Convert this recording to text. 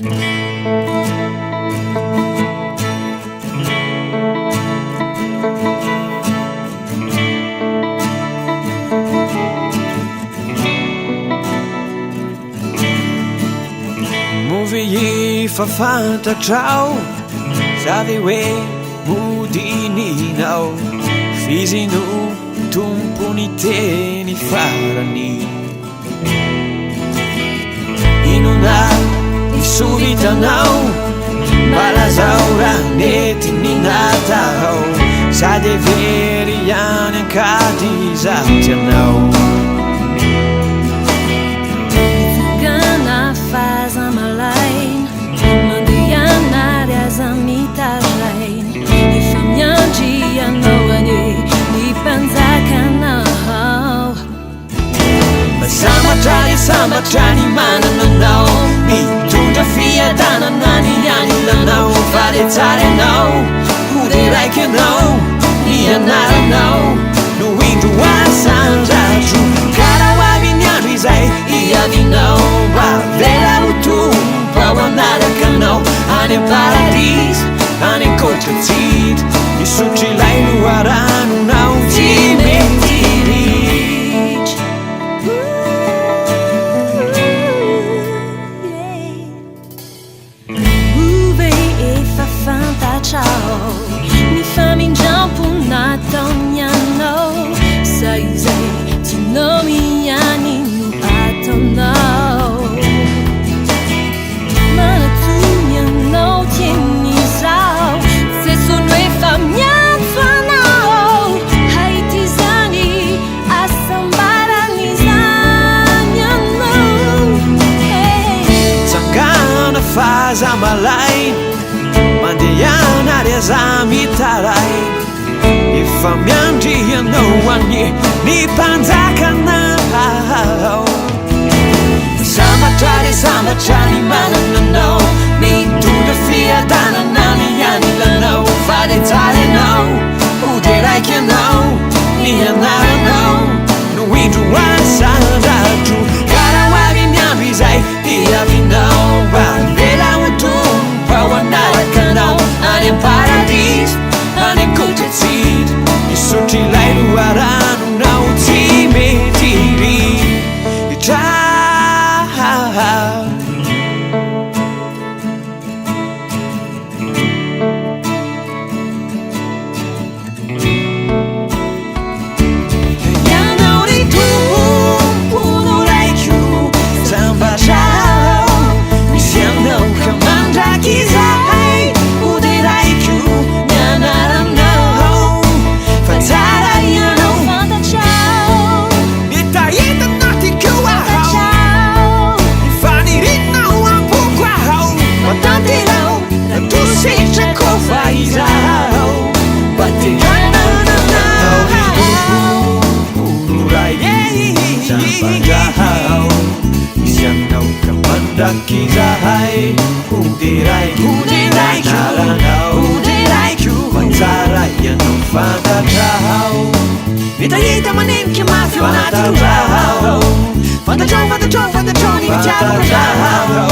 Movie fafatatrao zavy hoe modininao fizino tompony teny farany inona isovitanao malazao raha mety ninatao sady every ihany ankady zavitianao faza malaina mandehanary aza mitaraina efa miandry anao ane ny mpanjakanao samatrany manananao mitondra fiadanana ny ianilanao vale tsara anao hody raiky anao ny anaranao no indro asandrajo karaho avy ny andro izay ianinao vela utumpa wanarakanao ane paradis ane kotracid isutri lai luaranu nau timetirich uve e fafanta ciao mi famingiampo natao mianao sai zay ti nomi ani nu atonao faza malaina mandehanary aza mitaraina efa miandry anao ane ny mpanjakanao samatrany manananao mitondra fiadanana ny ianilanao vale tsara anao hody raiky anao ny anaranao no indro asandrajo karaho avy ny andro izay iavinao vela utumpa wanarakanao ane paradis ane kotracid isutri lai luaranu nau timetiri itra Kizahay udiraiku Mansara yanong fantachao Itayita manin kimafyo natin rao Fantachao ni vicharo rao